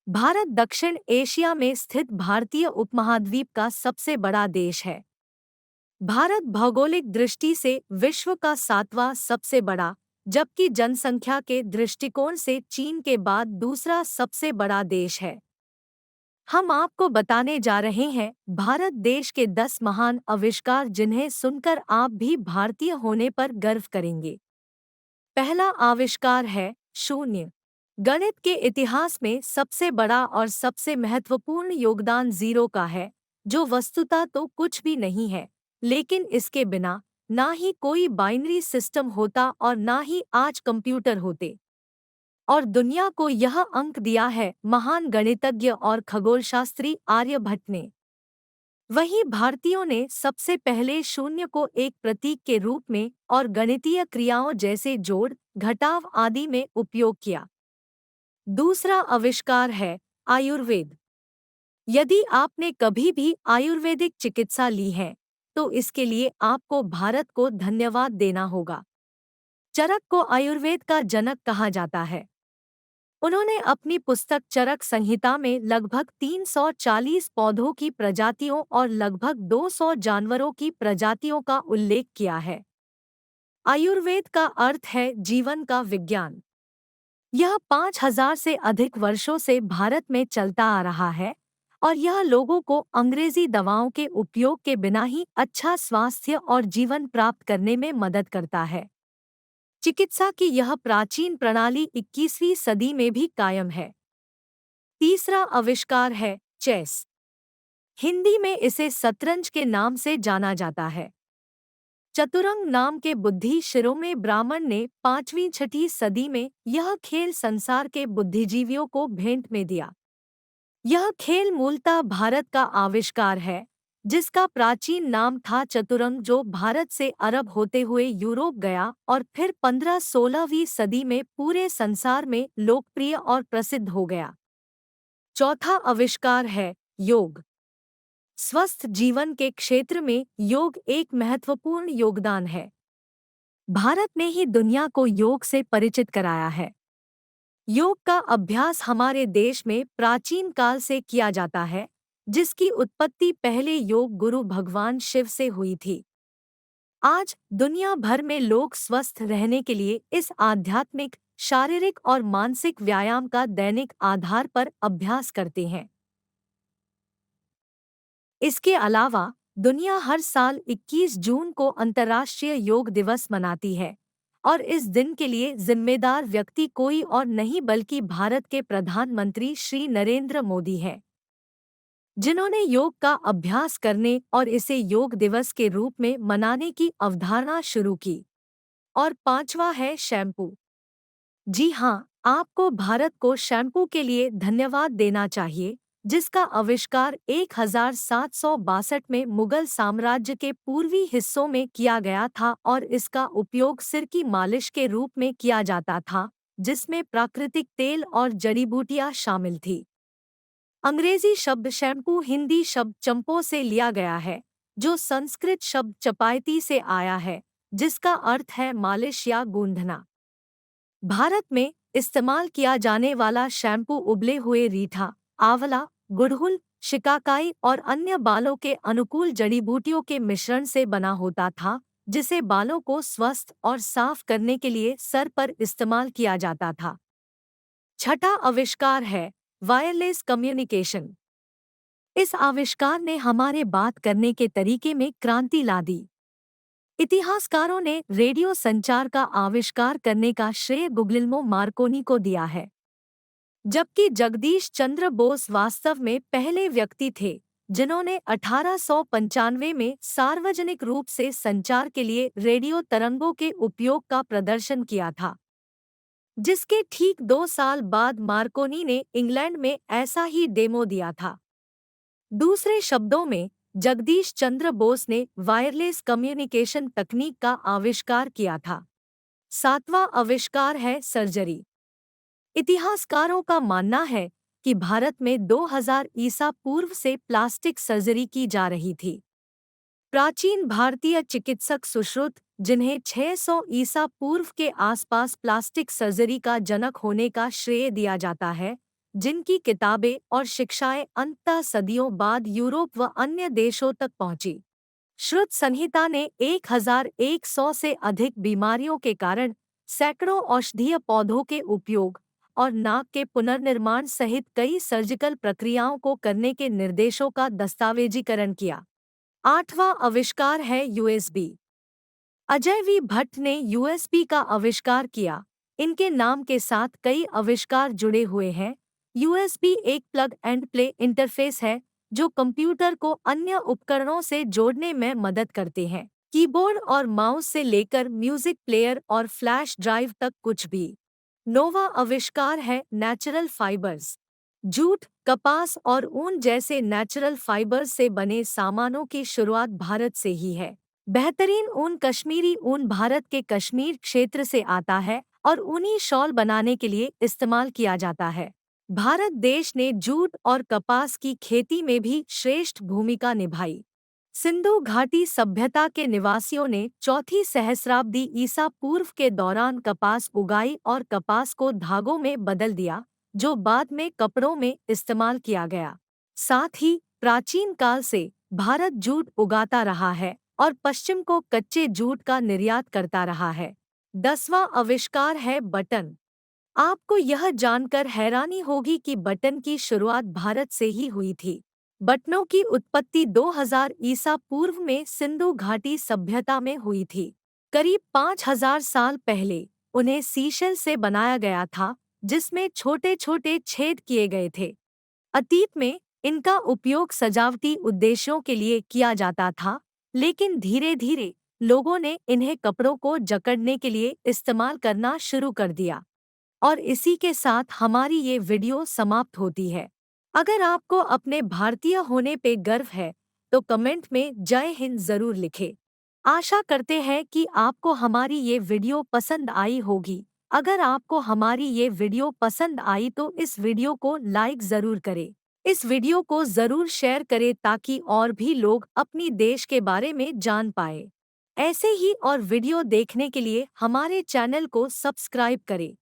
भारत दक्षिण एशिया में स्थित भारतीय उपमहाद्वीप का सबसे बड़ा देश है। भारत भौगोलिक दृष्टि से विश्व का 7वां सबसे बड़ा, जबकि जनसंख्या के दृष्टिकोण से चीन के बाद दूसरा सबसे बड़ा देश है। हम आपको बताने जा रहे हैं भारत देश के 10 महान आविष्कार जिन्हें सुनकर आप भी भारतीय होने पर गर्व करेंगे। पहला आविष्कार है शून्य। गणित के इतिहास में सबसे बड़ा और सबसे महत्वपूर्ण योगदान जीरो का है, जो वस्तुतः तो कुछ भी नहीं है, लेकिन इसके बिना ना ही कोई बाइनरी सिस्टम होता और ना ही आज कंप्यूटर होते। और दुनिया को यह अंक दिया है महान गणितज्ञ और खगोलशास्त्री आर्यभट्ट ने। वहीं भारतीयों ने सबसे पहले शून्य को एक प्रतीक के रूप में और गणितीय क्रियाओं जैसे जोड़, घटाव आदि में उपयोग किया। दूसरा आविष्कार है आयुर्वेद। यदि आपने कभी भी आयुर्वेदिक चिकित्सा ली है, तो इसके लिए आपको भारत को धन्यवाद देना होगा। चरक को आयुर्वेद का जनक कहा जाता है। उन्होंने अपनी पुस्तक चरक संहिता में लगभग 340 पौधों की प्रजातियों और लगभग 200 जानवरों की प्रजातियों का उल्लेख किया है। आयुर्वेद का अर्थ है जीवन का विज्ञान। यह 5000 से अधिक वर्षों से भारत में चलता आ रहा है और यह लोगों को अंग्रेजी दवाओं के उपयोग के बिना ही अच्छा स्वास्थ्य और जीवन प्राप्त करने में मदद करता है। चिकित्सा की यह प्राचीन प्रणाली 21वीं सदी में भी कायम है। तीसरा आविष्कार है चेस। हिंदी में इसे शतरंज के नाम से जाना जाता है। चतुरंग नाम के बुद्धि शिरोमणि ब्राह्मण ने 5वीं-6वीं सदी में यह खेल संसार के बुद्धिजीवियों को भेंट में दिया। यह खेल मूलतः भारत का आविष्कार है, जिसका प्राचीन नाम था चतुरंग, जो भारत से अरब होते हुए यूरोप गया और फिर 15-16वीं सदी में पूरे संसार में लोकप्रिय और प्रसिद्ध हो गया। चौथा आविष्कार है योग। स्वस्थ जीवन के क्षेत्र में योग एक महत्वपूर्ण योगदान है। भारत ने ही दुनिया को योग से परिचित कराया है। योग का अभ्यास हमारे देश में प्राचीन काल से किया जाता है, जिसकी उत्पत्ति पहले योग गुरु भगवान शिव से हुई थी। आज दुनिया भर में लोग स्वस्थ रहने के लिए इस आध्यात्मिक, शारीरिक और मानसिक व्यायाम का दैनिक आधार पर अभ्यास करते हैं। इसके अलावा दुनिया हर साल 21 जून को अंतर्राष्ट्रीय योग दिवस मनाती है और इस दिन के लिए जिम्मेदार व्यक्ति कोई और नहीं बल्कि भारत के प्रधानमंत्री श्री नरेंद्र मोदी हैं, जिन्होंने योग का अभ्यास करने और इसे योग दिवस के रूप में मनाने की अवधारणा शुरू की। और पांचवा है शैम्पू। जी हाँ, आपको भारत को शैम्पू के लिए धन्यवाद देना चाहिए, जिसका आविष्कार 1762 में मुगल साम्राज्य के पूर्वी हिस्सों में किया गया था और इसका उपयोग सिर की मालिश के रूप में किया जाता था, जिसमें प्राकृतिक तेल और जड़ी बूटियां शामिल थी। अंग्रेजी शब्द शैम्पू हिंदी शब्द चंपो से लिया गया है, जो संस्कृत शब्द चपायती से आया है, जिसका अर्थ है मालिश या गूंथना। भारत में इस्तेमाल किया जाने वाला शैम्पू उबले हुए रीठा, आंवला, गुड़हल, शिकाकाई और अन्य बालों के अनुकूल जड़ी बूटियों के मिश्रण से बना होता था, जिसे बालों को स्वस्थ और साफ करने के लिए सर पर इस्तेमाल किया जाता था। छठा आविष्कार है वायरलेस कम्युनिकेशन। इस आविष्कार ने हमारे बात करने के तरीके में क्रांति ला दी। इतिहासकारों ने रेडियो संचार का आविष्कार करने का श्रेय गुग्लिल्मो मार्कोनी को दिया है, जबकि जगदीश चंद्र बोस वास्तव में पहले व्यक्ति थे जिन्होंने 1895 में सार्वजनिक रूप से संचार के लिए रेडियो तरंगों के उपयोग का प्रदर्शन किया था, जिसके ठीक 2 साल बाद मार्कोनी ने इंग्लैंड में ऐसा ही डेमो दिया था। दूसरे शब्दों में, जगदीश चंद्र बोस ने वायरलेस कम्युनिकेशन तकनीक का आविष्कार किया था। सातवां आविष्कार है सर्जरी। इतिहासकारों का मानना है कि भारत में 2000 ईसा पूर्व से प्लास्टिक सर्जरी की जा रही थी। प्राचीन भारतीय चिकित्सक सुश्रुत, जिन्हें 600 ईसा पूर्व के आसपास प्लास्टिक सर्जरी का जनक होने का श्रेय दिया जाता है, जिनकी किताबें और शिक्षाएं अंततः सदियों बाद यूरोप व अन्य देशों तक पहुंची। श्रुत संहिता ने 1100 से अधिक बीमारियों के कारण सैकड़ों औषधीय पौधों के उपयोग और नाक के पुनर्निर्माण सहित कई सर्जिकल प्रक्रियाओं को करने के निर्देशों का दस्तावेजीकरण किया। आठवां आविष्कार है यूएसबी। अजय वी भट्ट ने यूएसबी का आविष्कार किया। इनके नाम के साथ कई आविष्कार जुड़े हुए हैं। यूएसबी एक प्लग एंड प्ले इंटरफेस है जो कंप्यूटर को अन्य उपकरणों से जोड़ने में मदद करते हैं। कीबोर्ड और माउस से लेकर म्यूजिक प्लेयर और फ्लैश ड्राइव तक कुछ भी। नोवा आविष्कार है नेचुरल फाइबर्स। जूट, कपास और ऊन जैसे नेचुरल फाइबर्स से बने सामानों की शुरुआत भारत से ही है। बेहतरीन ऊन कश्मीरी ऊन भारत के कश्मीर क्षेत्र से आता है और ऊनी शॉल बनाने के लिए इस्तेमाल किया जाता है। भारत देश ने जूट और कपास की खेती में भी श्रेष्ठ भूमिका निभाई। सिंधु घाटी सभ्यता के निवासियों ने चौथी सहस्राब्दी ईसा पूर्व के दौरान कपास उगाई और कपास को धागों में बदल दिया, जो बाद में कपड़ों में इस्तेमाल किया गया। साथ ही प्राचीन काल से भारत जूट उगाता रहा है और पश्चिम को कच्चे जूट का निर्यात करता रहा है। 10वां आविष्कार है बटन। आपको यह जानकर हैरानी होगी कि बटन की शुरुआत भारत से ही हुई थी। बटनों की उत्पत्ति 2000 ईसा पूर्व में सिंधु घाटी सभ्यता में हुई थी। करीब 5000 साल पहले उन्हें सीशेल से बनाया गया था, जिसमें छोटे छोटे छेद किए गए थे। अतीत में इनका उपयोग सजावटी उद्देश्यों के लिए किया जाता था, लेकिन धीरे धीरे लोगों ने इन्हें कपड़ों को जकड़ने के लिए इस्तेमाल करना शुरू कर दिया। और इसी के साथ हमारी ये वीडियो समाप्त होती है। अगर आपको अपने भारतीय होने पे गर्व है तो कमेंट में जय हिंद जरूर लिखें। आशा करते हैं कि आपको हमारी ये वीडियो पसंद आई होगी। अगर आपको हमारी ये वीडियो पसंद आई तो इस वीडियो को लाइक जरूर करें। इस वीडियो को जरूर शेयर करें ताकि और भी लोग अपनी देश के बारे में जान पाए। ऐसे ही और वीडियो देखने के लिए हमारे चैनल को सब्सक्राइब करें।